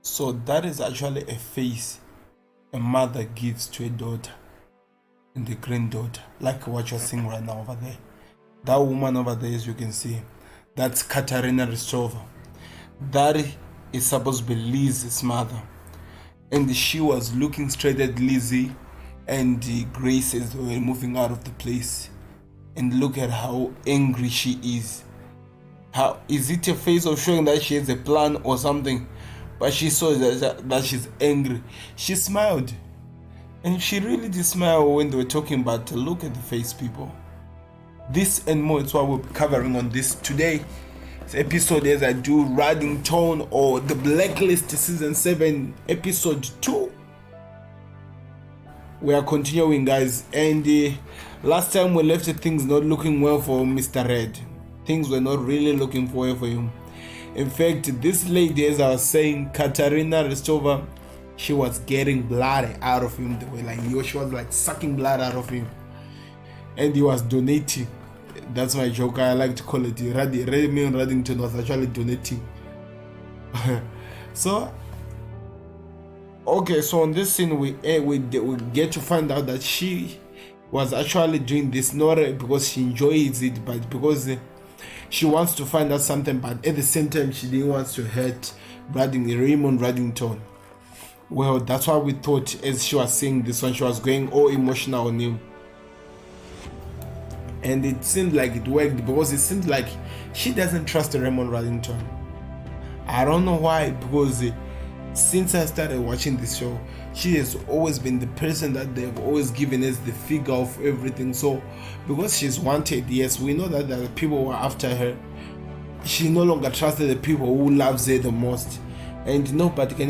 So that is actually a face a mother gives to a daughter and a granddaughter, like what you're seeing right now over there. That woman over there, as you can see, that's Katarina Rostova. That is supposed to be Liz's mother. And she was looking straight at Lizzie and Grace as they were moving out of the place. And look at how angry she is. How is it a face of showing that she has a plan or something? But she saw that she's angry. She smiled. And she really did smile when they were talking, but look at the face, people. This and more is what we'll be covering on this today episode, as I do Tone or the Blacklist season 7 episode 2. We are continuing, guys, and last time we left things not looking well for Mr. Red. Things were not really looking well for him. In fact, this lady, as I was saying, Katarina Rostova, she was getting blood out of him. They were like, she was like sucking blood out of him, and he was donating. That's my joke. I like to call it. Raymond Reddington was actually donating. So, okay. So on this scene, we get to find out that she was actually doing this not because she enjoys it, but because she wants to find out something. But at the same time, she didn't want to hurt Raymond Reddington. Well, that's why we thought, as she was saying this one, she was going all emotional on him. And it seemed like it worked, because it seemed like she doesn't trust Raymond Reddington. I don't know why, because since I started watching this show, she has always been the person that they've always given as the figure of everything. So because she's wanted, yes, we know that the people were after her. She no longer trusted the people who loves her the most. And nobody can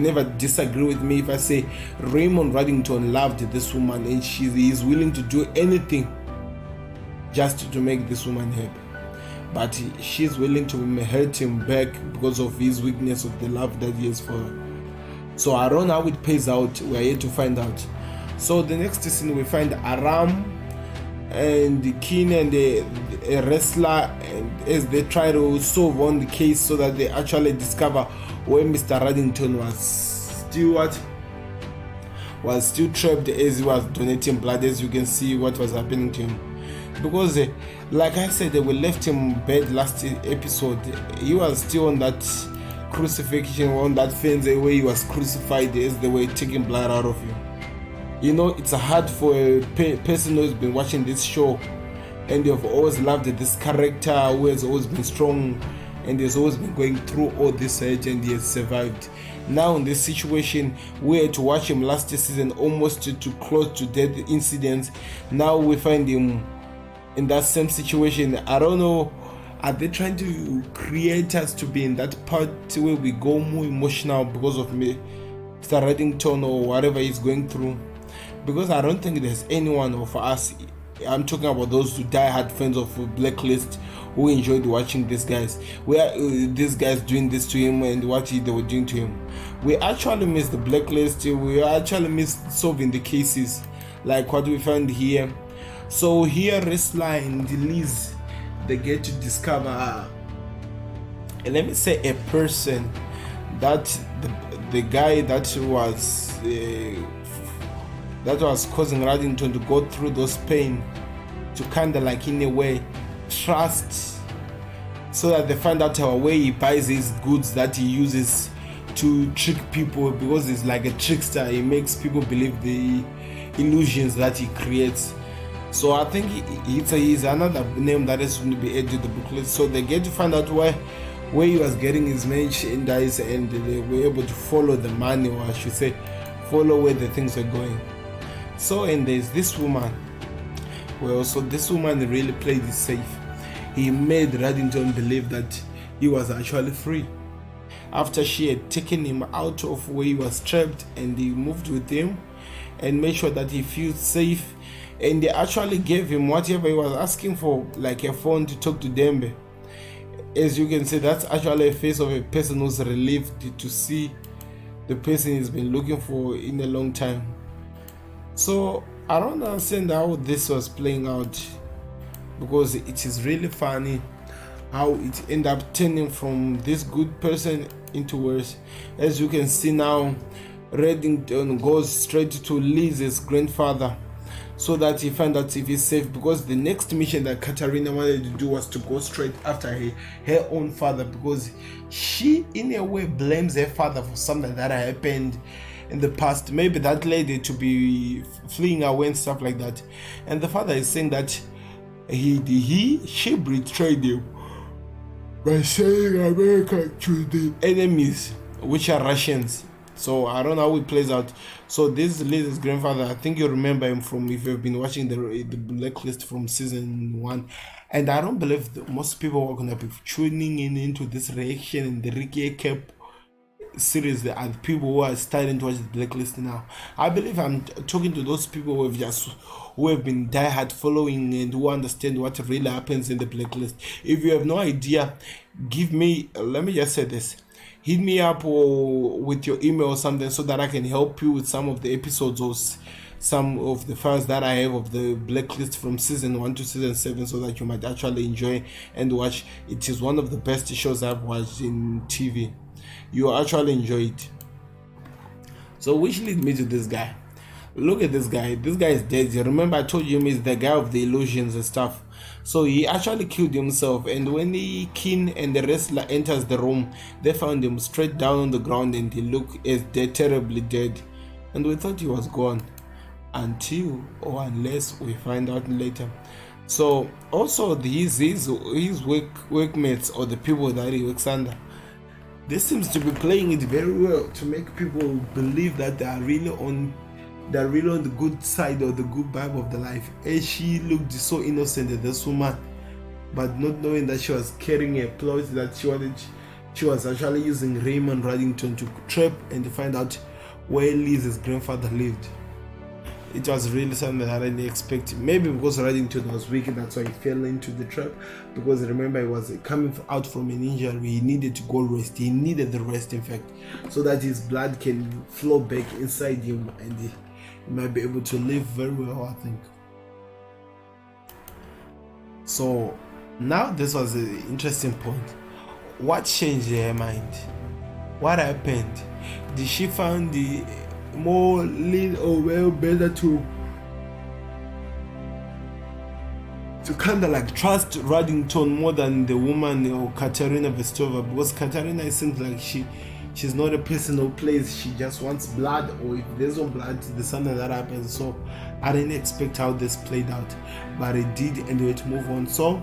never disagree with me if I say Raymond Reddington loved this woman, and she is willing to do anything just to make this woman happy. But she's willing to hurt him back because of his weakness of the love that he has for her. So I don't know how it pays out. We're here to find out. So the next scene, we find Aram and Keen and a wrestler, and as they try to solve on the case, so that they actually discover where Mr. Reddington was still trapped as he was donating blood. As you can see what was happening to him, because like I said, we left him bad last episode. He was still on that crucifixion, on that fence where he was crucified, as they were taking blood out of him. You know, it's hard for a person who's been watching this show and you've always loved this character who has always been strong and has always been going through all this age, and he has survived. Now in this situation, we had to watch him last season almost to close to death incidents. Now we find him in that same situation. I don't know, are they trying to create us to be in that part where we go more emotional because of me, Mr. Reddington, or whatever he's going through? Because I don't think there's anyone of us, I'm talking about those who die-hard fans of Blacklist, who enjoyed watching these guys, where these guys doing this to him and what they were doing to him. We actually miss the Blacklist. We actually miss solving the cases like what we find here. So here, wrestler and Liz, they get to discover, let me say, a person that the guy that was causing Reddington to go through those pain, to kind of like in a way trust, so that they find out a way he buys his goods that he uses to trick people, because he's like a trickster. He makes people believe the illusions that he creates. So I think he's another name that is going to be added to the booklet. So they get to find out where he was getting his merchandise, and they were able to follow the money, or I should say follow where the things are going. So, and there's this woman. Well, so this woman really played it safe. He made Reddington believe that he was actually free. After she had taken him out of where he was trapped, and he moved with him and made sure that he feels safe, and they actually gave him whatever he was asking for, like a phone to talk to Dembe. As you can see, that's actually a face of a person who's relieved to see the person he's been looking for in a long time. So I don't understand how this was playing out, because it is really funny how it ended up turning from this good person into worse. As you can see now, Reddington goes straight to Liz's grandfather so that he finds out if he's safe, because the next mission that Katarina wanted to do was to go straight after her own father, because she in a way blames her father for something that happened in the past, maybe that lady to be fleeing away and stuff like that. And the father is saying that she betrayed him by selling America to the enemies, which are Russians. So I don't know how it plays out. So this Liz's grandfather, I think you remember him from, if you've been watching the Blacklist from season 1, and I don't believe that most people are gonna be tuning into this reaction in the Ricky Cap series. There are people who are starting to watch the Blacklist now. I believe I'm talking to those people who have been diehard following and who understand what really happens in the Blacklist. If you have no idea, let me just say this, hit me up with your email or something so that I can help you with some of the episodes or some of the files that I have of the Blacklist from season 1 to season 7, so that you might actually enjoy and watch. It is one of the best shows I've watched in TV. You actually enjoy it. So which leads me to this guy. Look at this guy. This guy is dead. You remember I told you he's the guy of the illusions and stuff. So he actually killed himself, and when the king and the wrestler enters the room, they found him straight down on the ground and he looked as dead, terribly dead. And we thought he was gone until or unless we find out later. So also his workmates, or the people that he works under, they seems to be playing it very well to make people believe that they are really on the good side or the good vibe of the life. And she looked so innocent, this woman, but not knowing that she was carrying a plot that she was actually using Raymond Reddington to trap and to find out where Liz's grandfather lived. It was really something that I didn't expect. Maybe because Reddington was weak, that's why he fell into the trap. Because remember, he was coming out from an injury. He needed to go rest. He needed the rest, in fact, so that his blood can flow back inside him and he might be able to live very well, I think. So now this was an interesting point. What changed her mind? What happened? Did she find the more lean or well better to kind of like trust Reddington more than the woman or Katerina Vestova? Because Katerina, it seems like she's not a person who plays. She just wants blood, or if there's no blood, there's something that happens. So I didn't expect how this played out, but it did, and we had to move on. So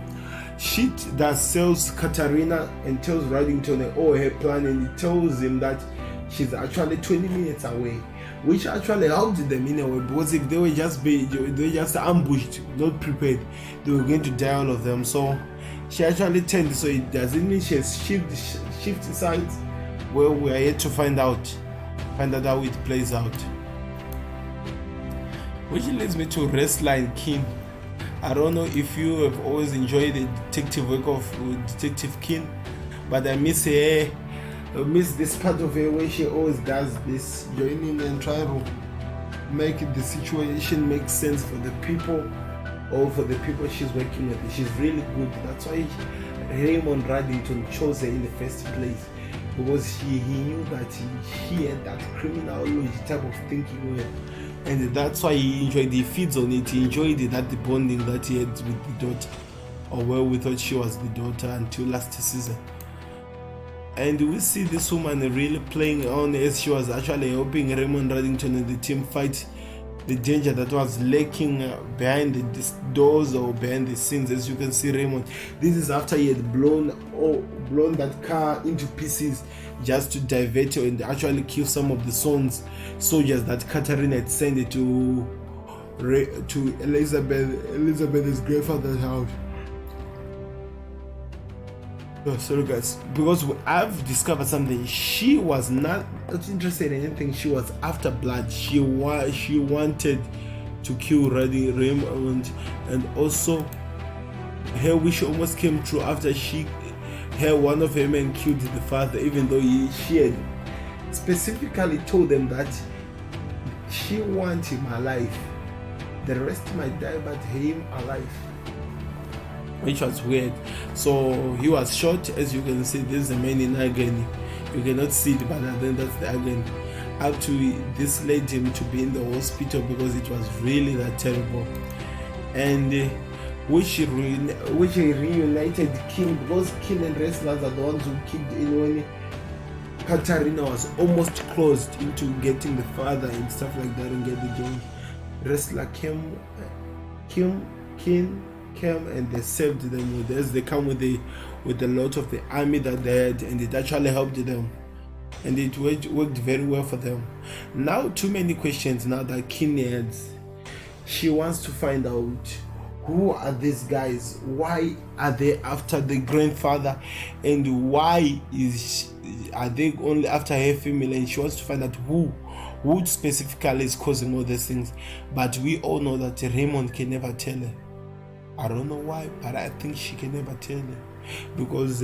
she that sells Katerina and tells Reddington her plan, and it tells him that she's actually 20 minutes away, which actually helped them in a way, because if they were just ambushed, not prepared, they were going to die, all of them. So she actually turned, so it doesn't mean she has shifted sides. Well, we are yet to find out how it plays out. Which leads me to Wrestler and King. I don't know if you have always enjoyed the detective work of Detective King, but I miss this part of her where she always does this, joining and trying to make the situation make sense for the people, or for the people she's working with. She's really good. That's why Raymond Reddington chose her in the first place, because he knew that she had that criminology type of thinking with, and that's why he feeds on it. He enjoyed that the bonding that he had with the daughter, or well, we thought she was the daughter until last season. And we see this woman really playing on as she was actually helping Raymond Reddington and the team fight the danger that was lurking behind the doors or behind the scenes. As you can see, Raymond, this is after he had blown that car into pieces just to divert and actually kill some of the soldiers that Catherine had sent to Elizabeth's grandfather's house. Oh, sorry guys, because I've discovered something. She was not interested in anything. She was after blood. She wanted to kill Raymond, and also her wish almost came true after one of her men killed the father, even though she had specifically told them that she wants him alive. The rest might die, but him alive. which was weird. So he was shot. As you can see, this is a man in agony. You cannot see it, but then that's the agony. Up to this led him to be in the hospital because it was really that terrible. And which reunited King, because King and wrestlers are the ones who kicked in when Katarina was almost closed into getting the father and stuff like that and get the game. Wrestler came and they saved them with this. They come with a lot of the army that they had, and it actually helped them, and it worked very well for them. Now too many questions now that Kin has. She wants to find out, who are these guys? Why are they after the grandfather? And why are they only after her family? And she wants to find out who specifically is causing all these things. But we all know that Raymond can never tell her. I don't know why, but I think she can never tell her. Because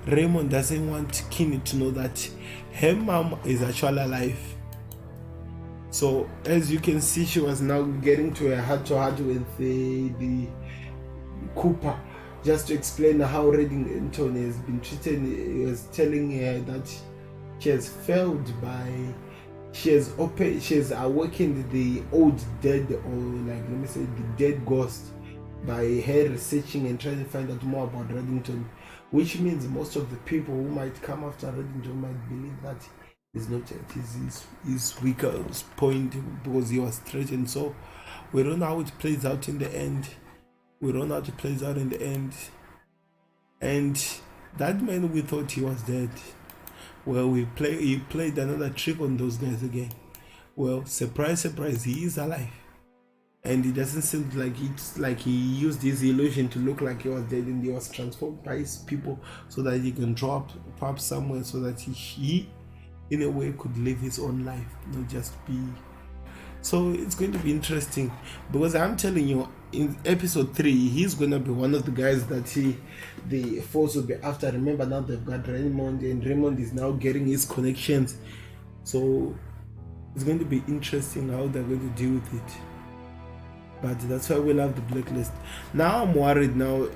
Raymond doesn't want Kinney to know that her mom is actually alive. So as you can see, she was now getting to a heart-to-heart with the Cooper, just to explain how Reddington has been treated. He was telling her that she has failed she has awakened the old dead, or like, let me say, the dead ghost, by her researching and trying to find out more about Reddington, which means most of the people who might come after Reddington might believe that is not his weakest point, because he was threatened. So we don't know how it plays out in the end. And that man, we thought he was dead. Well, he played another trick on those guys again. Well, surprise, surprise, he is alive. And it doesn't seem like it's like he used his illusion to look like he was dead, and he was transformed by his people so that he can drop up somewhere, so that he in a way could live his own life, not just be. So it's going to be interesting, because I'm telling you, in episode 3 he's going to be one of the guys that the force will be after. Remember, now they've got Raymond, and Raymond is now getting his connections. So it's going to be interesting how they're going to deal with it. But that's why we love the Blacklist. Now I'm worried now.